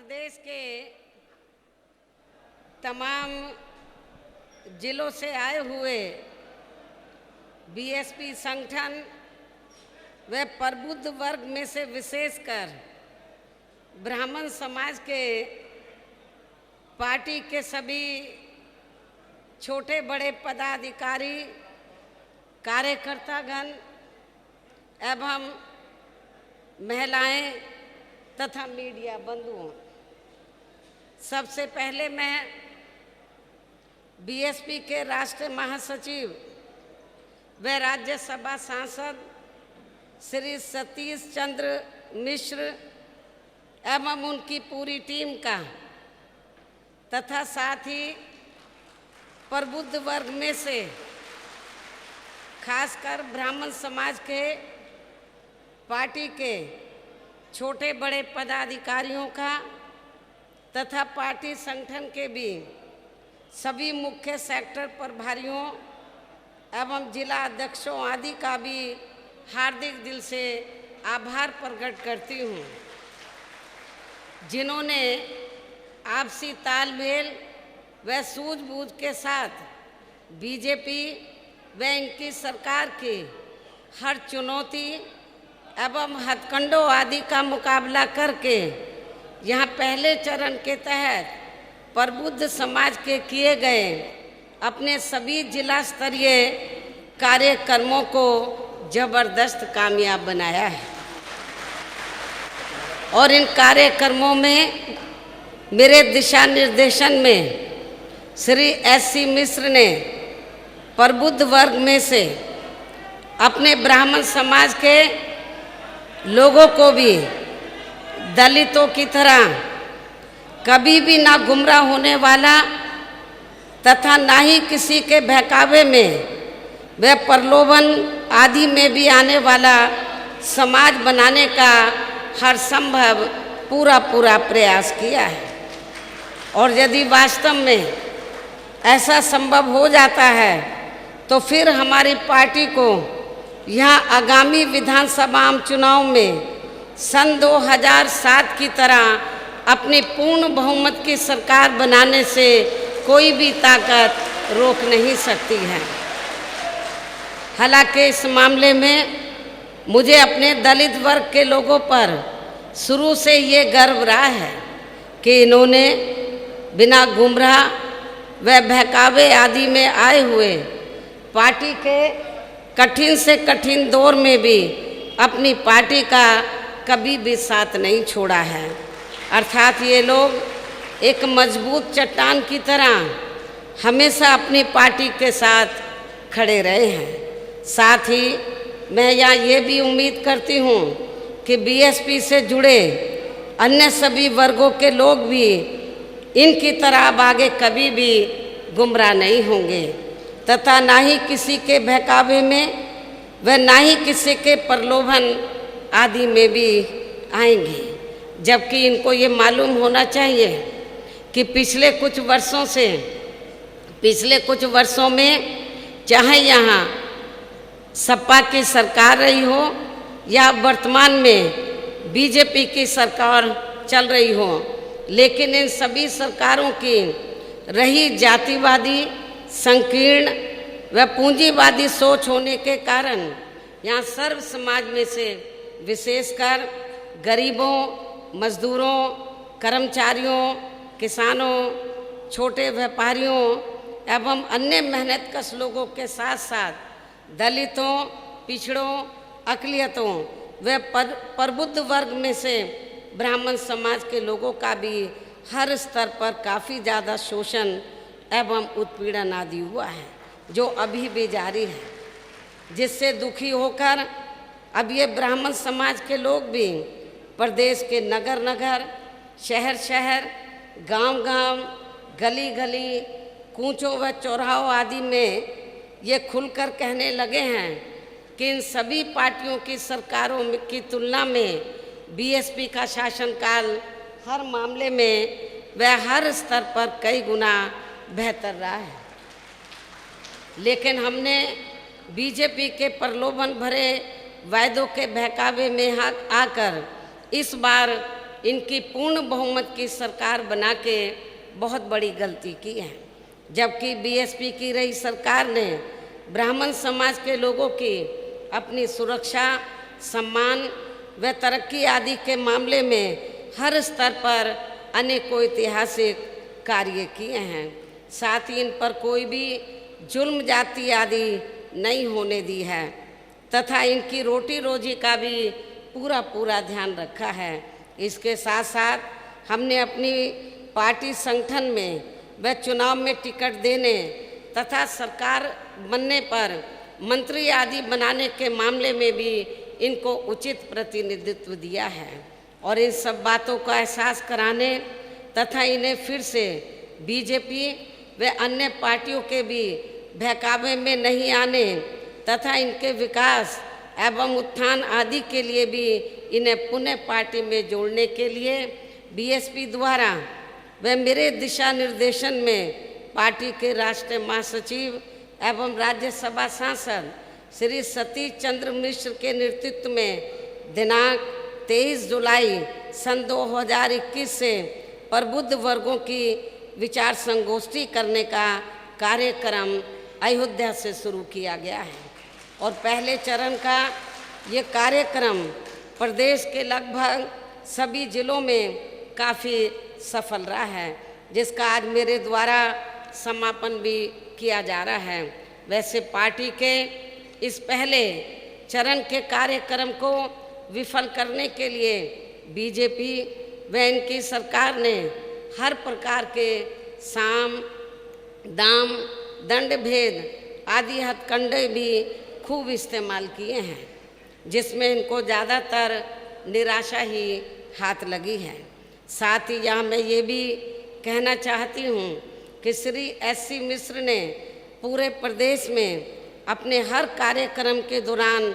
प्रदेश के तमाम जिलों से आए हुए बीएसपी संगठन व प्रबुद्ध वर्ग में से विशेषकर ब्राह्मण समाज के पार्टी के सभी छोटे बड़े पदाधिकारी, कार्यकर्तागण एवं महिलाएं तथा मीडिया बंधुओं, सबसे पहले मैं बीएसपी के राष्ट्रीय महासचिव व राज्यसभा सांसद श्री सतीश चंद्र मिश्र एवं उनकी पूरी टीम का तथा साथ ही प्रबुद्ध वर्ग में से खासकर ब्राह्मण समाज के पार्टी के छोटे बड़े पदाधिकारियों का तथा पार्टी संगठन के भी सभी मुख्य सेक्टर प्रभारियों एवं जिला अध्यक्षों आदि का भी हार्दिक दिल से आभार प्रकट करती हूँ, जिन्होंने आपसी तालमेल व सूझबूझ के साथ बीजेपी व इनकी सरकार की हर चुनौती एवं हथकंडों आदि का मुकाबला करके यहाँ पहले चरण के तहत प्रबुद्ध समाज के किए गए अपने सभी जिला स्तरीय कार्यक्रमों को जबरदस्त कामयाब बनाया है। और इन कार्यक्रमों में मेरे दिशा निर्देशन में श्री एस.सी. मिश्र ने प्रबुद्ध वर्ग में से अपने ब्राह्मण समाज के लोगों को भी दलितों की तरह कभी भी ना गुमराह होने वाला तथा ना ही किसी के बहकावे में व प्रलोभन आदि में भी आने वाला समाज बनाने का हर संभव पूरा प्रयास किया है। और यदि वास्तव में ऐसा संभव हो जाता है तो फिर हमारी पार्टी को यहाँ आगामी विधानसभा चुनाव में सन 2007 की तरह अपनी पूर्ण बहुमत की सरकार बनाने से कोई भी ताकत रोक नहीं सकती है। हालांकि इस मामले में मुझे अपने दलित वर्ग के लोगों पर शुरू से ये गर्व रहा है कि इन्होंने बिना गुमराह व बहकावे आदि में आए हुए पार्टी के कठिन से कठिन दौर में भी अपनी पार्टी का कभी भी साथ नहीं छोड़ा है। अर्थात ये लोग एक मजबूत चट्टान की तरह हमेशा अपनी पार्टी के साथ खड़े रहे हैं। साथ ही मैं यहाँ ये भी उम्मीद करती हूँ कि बीएसपी से जुड़े अन्य सभी वर्गों के लोग भी इनकी तरह अब आगे कभी भी गुमराह नहीं होंगे तथा ना ही किसी के बहकावे में व ना ही किसी के प्रलोभन आदि में भी आएंगे। जबकि इनको ये मालूम होना चाहिए कि पिछले कुछ वर्षों में चाहे यहाँ सपा की सरकार रही हो या वर्तमान में बीजेपी की सरकार चल रही हो, लेकिन इन सभी सरकारों की रही जातिवादी, संकीर्ण व पूंजीवादी सोच होने के कारण यहाँ सर्व समाज में से विशेषकर गरीबों, मजदूरों, कर्मचारियों, किसानों, छोटे व्यापारियों एवं अन्य मेहनतकश लोगों के साथ साथ दलितों, पिछड़ों, अक़लियतों व प्रबुद्ध वर्ग में से ब्राह्मण समाज के लोगों का भी हर स्तर पर काफ़ी ज़्यादा शोषण एवं उत्पीड़न आदि हुआ है, जो अभी भी जारी है, जिससे दुखी होकर अब ये ब्राह्मण समाज के लोग भी प्रदेश के नगर नगर, शहर शहर, गांव गांव, गली गली, कूचों व चौराहों आदि में ये खुलकर कहने लगे हैं कि इन सभी पार्टियों की सरकारों की तुलना में बीएसपी का शासनकाल हर मामले में व हर स्तर पर कई गुना बेहतर रहा है। लेकिन हमने बीजेपी के प्रलोभन भरे वायदों के बहकावे में आकर इस बार इनकी पूर्ण बहुमत की सरकार बना के बहुत बड़ी गलती की है। जबकि बीएसपी की रही सरकार ने ब्राह्मण समाज के लोगों की अपनी सुरक्षा, सम्मान व तरक्की आदि के मामले में हर स्तर पर अनेकों ऐतिहासिक कार्य किए हैं। साथ ही इन पर कोई भी जुल्म जाति आदि नहीं होने दी है तथा इनकी रोटी रोजी का भी पूरा ध्यान रखा है। इसके साथ साथ हमने अपनी पार्टी संगठन में व चुनाव में टिकट देने तथा सरकार बनने पर मंत्री आदि बनाने के मामले में भी इनको उचित प्रतिनिधित्व दिया है और इन सब बातों का एहसास कराने तथा इन्हें फिर से बीजेपी व अन्य पार्टियों के भी बहकावे में नहीं आने तथा इनके विकास एवं उत्थान आदि के लिए भी इन्हें पुनः पार्टी में जोड़ने के लिए बीएसपी द्वारा व मेरे दिशा निर्देशन में पार्टी के राष्ट्रीय महासचिव एवं राज्यसभा सांसद श्री सतीश चंद्र मिश्र के नेतृत्व में दिनांक 23 जुलाई सन 2021 से प्रबुद्ध वर्गों की विचार संगोष्ठी करने का कार्यक्रम अयोध्या से शुरू किया गया है और पहले चरण का ये कार्यक्रम प्रदेश के लगभग सभी जिलों में काफ़ी सफल रहा है, जिसका आज मेरे द्वारा समापन भी किया जा रहा है। वैसे पार्टी के इस पहले चरण के कार्यक्रम को विफल करने के लिए बीजेपी व इनकी सरकार ने हर प्रकार के साम, दाम, दंड भेद आदि हथकंडे भी खूब इस्तेमाल किए हैं, जिसमें इनको ज़्यादातर निराशा ही हाथ लगी है। साथ ही यहाँ मैं ये भी कहना चाहती हूँ कि श्री एससी मिश्र ने पूरे प्रदेश में अपने हर कार्यक्रम के दौरान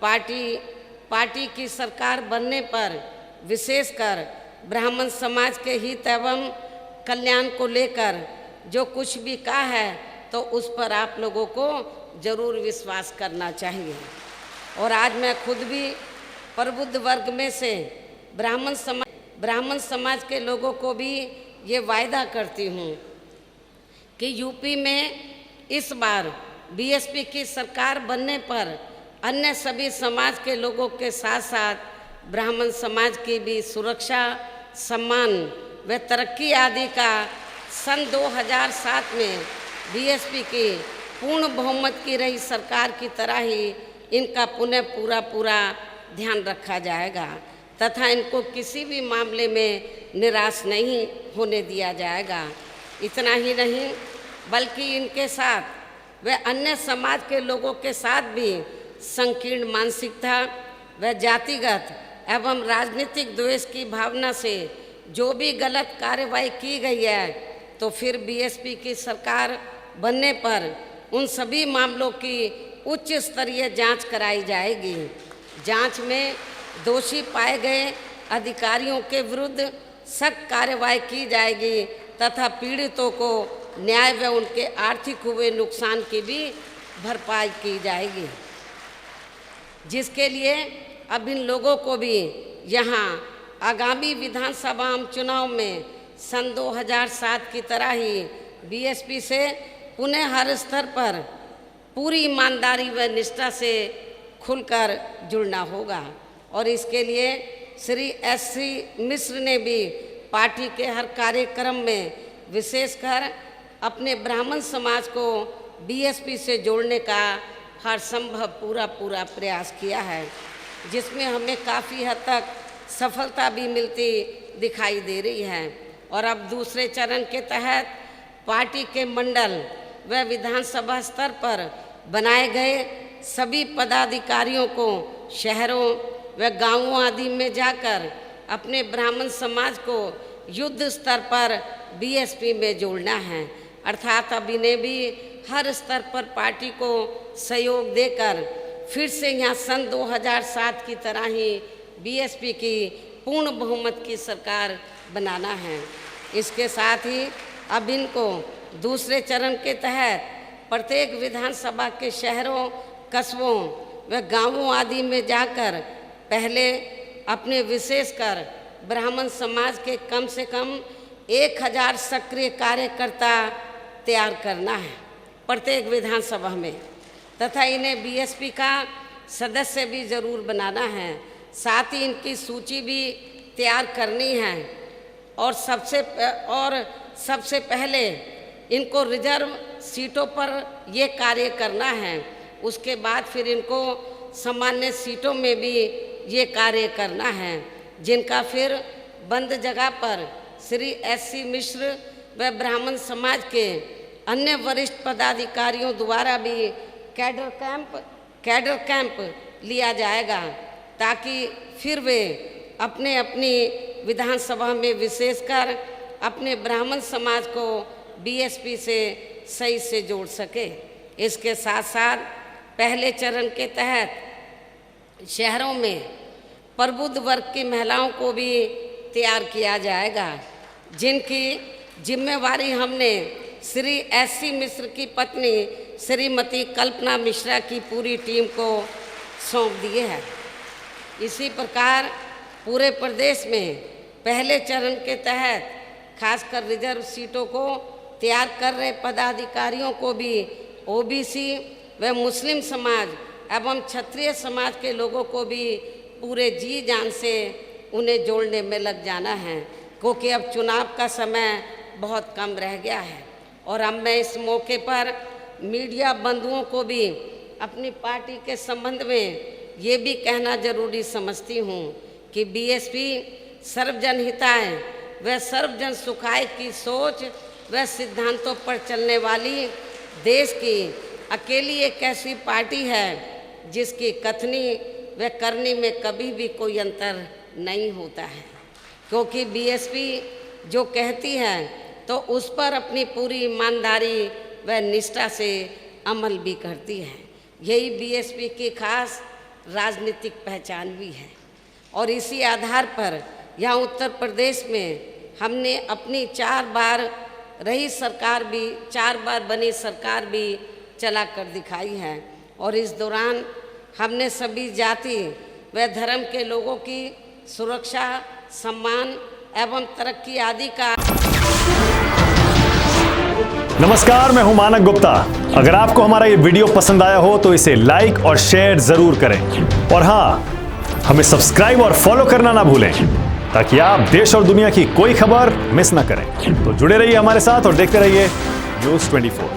पार्टी की सरकार बनने पर विशेषकर ब्राह्मण समाज के हित एवं कल्याण को लेकर जो कुछ भी कहा है तो उस पर आप लोगों को जरूर विश्वास करना चाहिए। और आज मैं खुद भी प्रबुद्ध वर्ग में से ब्राह्मण समाज के लोगों को भी ये वायदा करती हूँ कि यूपी में इस बार बीएसपी की सरकार बनने पर अन्य सभी समाज के लोगों के साथ साथ ब्राह्मण समाज की भी सुरक्षा, सम्मान व तरक्की आदि का सन 2007 में बीएसपी की पूर्ण बहुमत की रही सरकार की तरह ही इनका पुनः पूरा ध्यान रखा जाएगा तथा इनको किसी भी मामले में निराश नहीं होने दिया जाएगा। इतना ही नहीं बल्कि इनके साथ व अन्य समाज के लोगों के साथ भी संकीर्ण मानसिकता व जातिगत एवं राजनीतिक द्वेष की भावना से जो भी गलत कार्रवाई की गई है तो फिर बीएसपी की सरकार बनने पर उन सभी मामलों की उच्च स्तरीय जांच कराई जाएगी। जांच में दोषी पाए गए अधिकारियों के विरुद्ध सख्त कार्रवाई की जाएगी तथा पीड़ितों को न्याय व उनके आर्थिक हुए नुकसान की भी भरपाई की जाएगी, जिसके लिए अब इन लोगों को भी यहाँ आगामी विधानसभा चुनाव में सन 2007 की तरह ही बीएसपी से पुनः हर स्तर पर पूरी ईमानदारी व निष्ठा से खुलकर जुड़ना होगा। और इसके लिए श्री एससी मिश्र ने भी पार्टी के हर कार्यक्रम में विशेषकर अपने ब्राह्मण समाज को बीएसपी से जोड़ने का हर संभव पूरा प्रयास किया है, जिसमें हमें काफ़ी हद तक सफलता भी मिलती दिखाई दे रही है। और अब दूसरे चरण के तहत पार्टी के मंडल व विधानसभा स्तर पर बनाए गए सभी पदाधिकारियों को शहरों व गांवों आदि में जाकर अपने ब्राह्मण समाज को युद्ध स्तर पर बीएसपी में जोड़ना है, अर्थात अब इन्हें भी हर स्तर पर पार्टी को सहयोग देकर फिर से यहाँ सन 2007 की तरह ही बीएसपी की पूर्ण बहुमत की सरकार बनाना है। इसके साथ ही अब इनको दूसरे चरण के तहत प्रत्येक विधानसभा के शहरों, कस्बों व गांवों आदि में जाकर पहले अपने विशेषकर ब्राह्मण समाज के कम से कम 1000 सक्रिय कार्यकर्ता तैयार करना है प्रत्येक विधानसभा में, तथा इन्हें बीएसपी का सदस्य भी जरूर बनाना है। साथ ही इनकी सूची भी तैयार करनी है और सबसे पहले इनको रिजर्व सीटों पर ये कार्य करना है। उसके बाद फिर इनको सामान्य सीटों में भी ये कार्य करना है, जिनका फिर बंद जगह पर श्री एससी मिश्र व ब्राह्मण समाज के अन्य वरिष्ठ पदाधिकारियों द्वारा भी कैडर कैंप लिया जाएगा, ताकि फिर वे अपने अपनी विधानसभा में विशेषकर अपने ब्राह्मण समाज को बीएसपी से सही से जोड़ सके। इसके साथ साथ पहले चरण के तहत शहरों में प्रबुद्ध वर्ग की महिलाओं को भी तैयार किया जाएगा, जिनकी जिम्मेवारी हमने श्री एससी मिश्र की पत्नी श्रीमती कल्पना मिश्रा की पूरी टीम को सौंप दिए है। इसी प्रकार पूरे प्रदेश में पहले चरण के तहत खासकर रिजर्व सीटों को तैयार कर रहे पदाधिकारियों को भी ओबीसी व मुस्लिम समाज एवं क्षत्रिय समाज के लोगों को भी पूरे जी जान से उन्हें जोड़ने में लग जाना है, क्योंकि अब चुनाव का समय बहुत कम रह गया है। और अब मैं इस मौके पर मीडिया बंधुओं को भी अपनी पार्टी के संबंध में ये भी कहना जरूरी समझती हूँ कि बीएसपी सर्वजन हिताय व सर्वजन सुखाय की सोच व सिद्धांतों पर चलने वाली देश की अकेली एक ऐसी पार्टी है जिसकी कथनी व करनी में कभी भी कोई अंतर नहीं होता है, क्योंकि बीएसपी जो कहती है तो उस पर अपनी पूरी ईमानदारी व निष्ठा से अमल भी करती है। यही बीएसपी की खास राजनीतिक पहचान भी है। और इसी आधार पर यहाँ उत्तर प्रदेश में हमने अपनी 4 बार बनी सरकार भी चला कर दिखाई है। और इस दौरान हमने सभी जाति व धर्म के लोगों की सुरक्षा, सम्मान एवं तरक्की आदि का। नमस्कार, मैं हूं मानक गुप्ता। अगर आपको हमारा ये वीडियो पसंद आया हो तो इसे लाइक और शेयर जरूर करें, और हाँ, हमें सब्सक्राइब और फॉलो करना ना भूलें, ताकि आप देश और दुनिया की कोई खबर मिस ना करें। तो जुड़े रहिए हमारे साथ और देखते रहिए News 24।